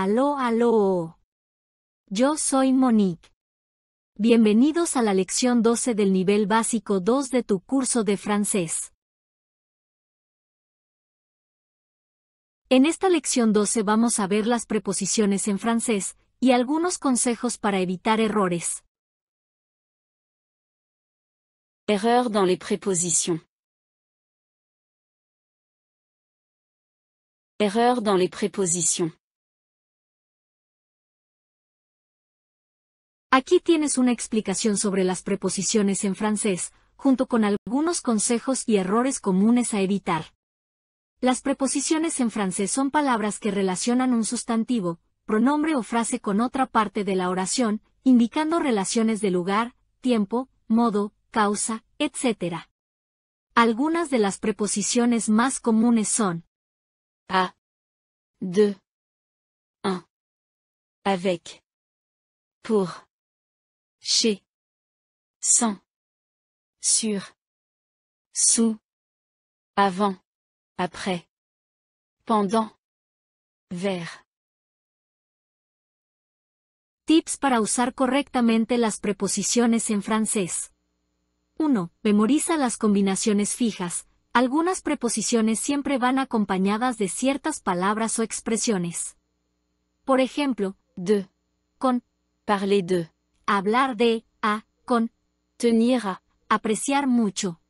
Aló, aló. Yo soy Monique. Bienvenidos a la lección 12 del nivel básico 2 de tu curso de francés. En esta lección 12 vamos a ver las preposiciones en francés y algunos consejos para evitar errores. Erreur dans les prépositions. Erreur dans les prépositions. Aquí tienes una explicación sobre las preposiciones en francés, junto con algunos consejos y errores comunes a evitar. Las preposiciones en francés son palabras que relacionan un sustantivo, pronombre o frase con otra parte de la oración, indicando relaciones de lugar, tiempo, modo, causa, etc. Algunas de las preposiciones más comunes son À. De. Un. Avec. Pour. Chez. Sans. Sur. Sous. Avant. Après. Pendant. Vers. tips para usar correctamente las preposiciones en francés. 1. Memoriza las combinaciones fijas. Algunas preposiciones siempre van acompañadas de ciertas palabras o expresiones. Por ejemplo, De. con, Parler de. hablar de, con, Tenir à. apreciar mucho.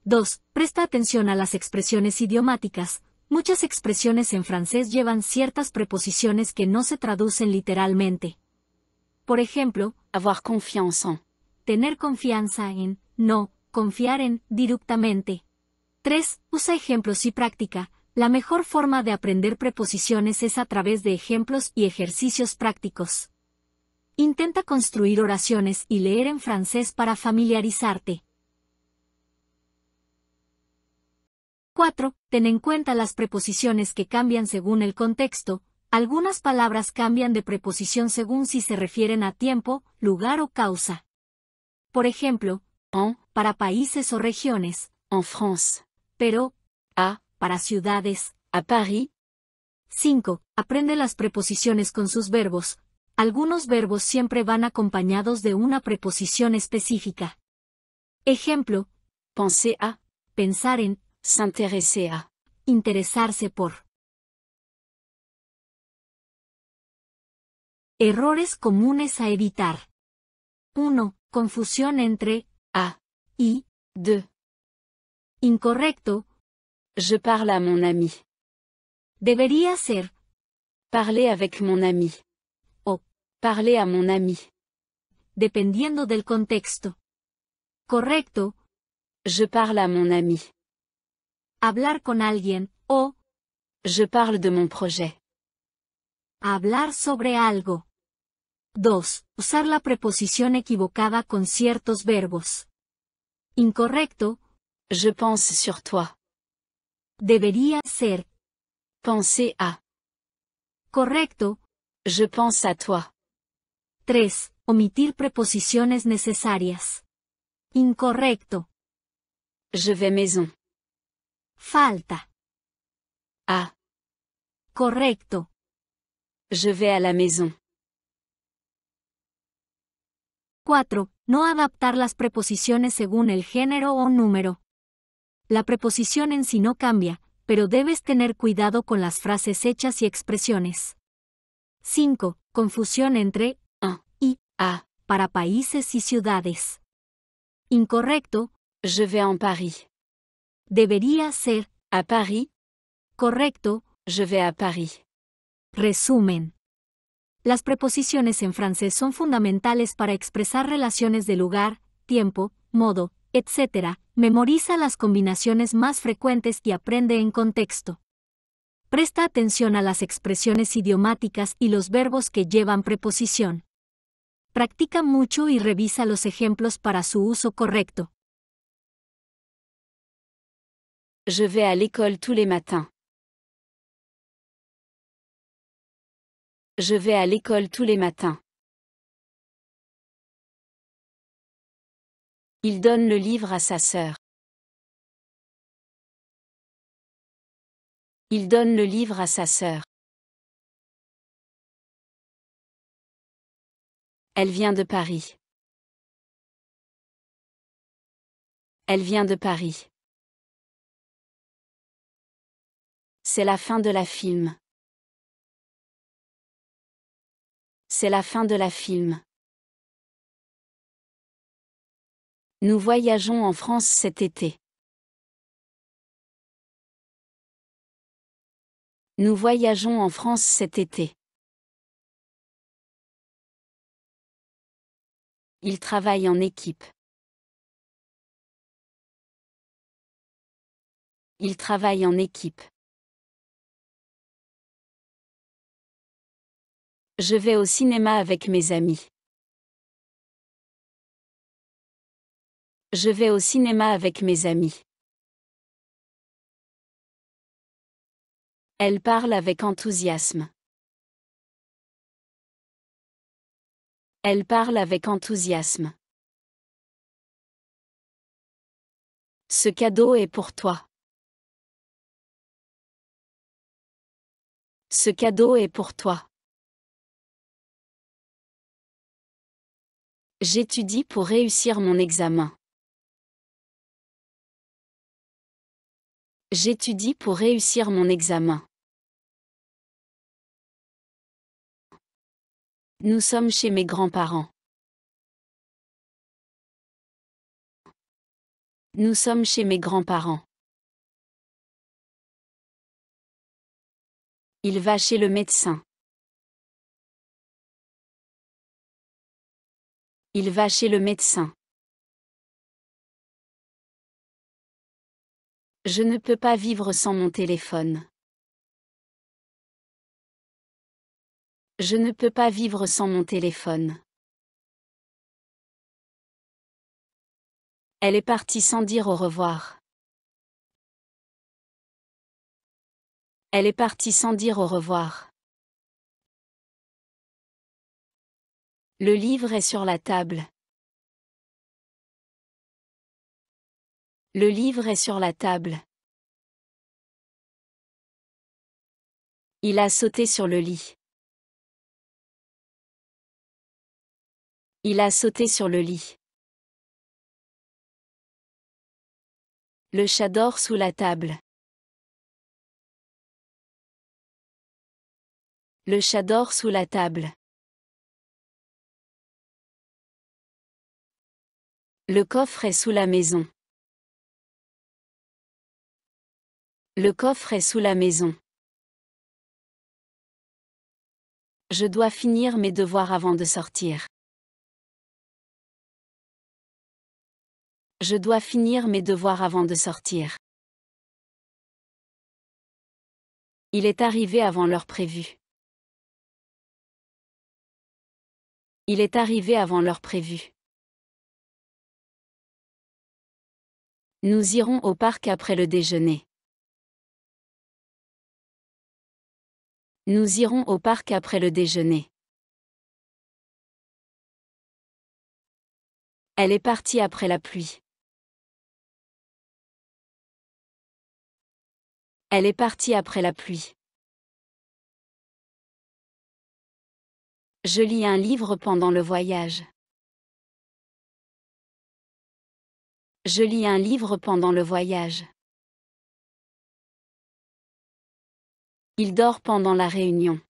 2. Presta atención a las expresiones idiomáticas. Muchas expresiones en francés llevan ciertas preposiciones que no se traducen literalmente. Por ejemplo, Avoir confiance en. tener confianza en, no, confiar en, directamente. 3. Usa ejemplos y práctica. La mejor forma de aprender preposiciones es a través de ejemplos y ejercicios prácticos. Intenta construir oraciones y leer en francés para familiarizarte. 4. Ten en cuenta las preposiciones que cambian según el contexto. Algunas palabras cambian de preposición según si se refieren a tiempo, lugar o causa. Por ejemplo, En. para países o regiones, En France. pero, À. para ciudades. À Paris. 5. Aprende las preposiciones con sus verbos. Algunos verbos siempre van acompañados de una preposición específica. Ejemplo, Penser à. pensar en, S'intéresser à. interesarse por. Errores comunes a evitar. 1. Confusión entre À. y. De. Incorrecto. Je parle à mon ami. Debería ser Parler avec mon ami. o, Parler à mon ami. dependiendo del contexto. Correcto. Je parle à mon ami. Hablar con alguien o Je parle de mon projet. hablar sobre algo. 2. Usar la preposición equivocada con ciertos verbos. Incorrecto. Je pense sur toi. Debería ser. Penser à. Correcto. Je pense à toi. 3. Omitir preposiciones necesarias. Incorrecto. Je vais maison. Falta. À. Correcto. Je vais à la maison. 4. No adaptar las preposiciones según el género o número. La preposición en sí no cambia, pero debes tener cuidado con las frases hechas y expresiones. 5. Confusión entre Un. y À. para países y ciudades. Incorrecto. Je vais en Paris. Debería ser. À Paris. Correcto. Je vais à Paris. Resumen. Las preposiciones en francés son fundamentales para expresar relaciones de lugar, tiempo, modo, etc. Memoriza las combinaciones más frecuentes y aprende en contexto. Presta atención a las expresiones idiomáticas y los verbos que llevan preposición. Practica mucho y revisa los ejemplos para su uso correcto. Je vais à l'école tous les matins. Je vais à l'école tous les matins. Il donne le livre à sa sœur. Il donne le livre à sa sœur. Elle vient de Paris. Elle vient de Paris. C'est la fin de la film. C'est la fin de la film. Nous voyageons en France cet été. Nous voyageons en France cet été. Ils travaillent en équipe. Ils travaillent en équipe. Je vais au cinéma avec mes amis. Je vais au cinéma avec mes amis. Elle parle avec enthousiasme. Elle parle avec enthousiasme. Ce cadeau est pour toi. Ce cadeau est pour toi. J'étudie pour réussir mon examen. J'étudie pour réussir mon examen. Nous sommes chez mes grands-parents. Nous sommes chez mes grands-parents. Il va chez le médecin. Il va chez le médecin. Je ne peux pas vivre sans mon téléphone. Je ne peux pas vivre sans mon téléphone. Elle est partie sans dire au revoir. Elle est partie sans dire au revoir. Le livre est sur la table. Le livre est sur la table. Il a sauté sur le lit. Il a sauté sur le lit. Le chat dort sous la table. Le chat dort sous la table. Le coffre est sous la maison. Le coffre est sous la maison. Je dois finir mes devoirs avant de sortir. Je dois finir mes devoirs avant de sortir. Il est arrivé avant l'heure prévue. Il est arrivé avant l'heure prévue. Nous irons au parc après le déjeuner. Nous irons au parc après le déjeuner. Elle est partie après la pluie. Elle est partie après la pluie. Je lis un livre pendant le voyage. Je lis un livre pendant le voyage. Il dort pendant la réunion.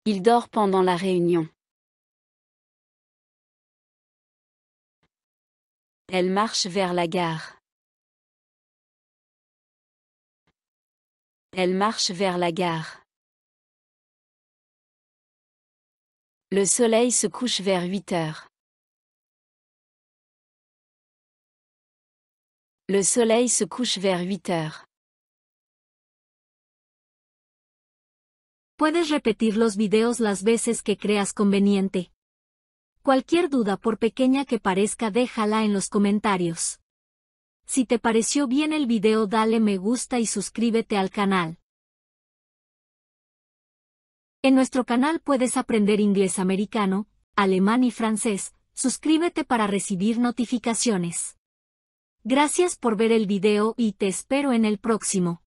Il dort pendant la réunion. Elle marche vers la gare. Elle marche vers la gare. Le soleil se couche vers 8 heures. Le soleil se couche vers 8 heures. Puedes repetir los videos las veces que creas conveniente. Cualquier duda, por pequeña que parezca, déjala en los comentarios. Si te pareció bien el video, dale me gusta y suscríbete al canal. En nuestro canal puedes aprender inglés americano, alemán y francés. Suscríbete para recibir notificaciones. Gracias por ver el video y te espero en el próximo.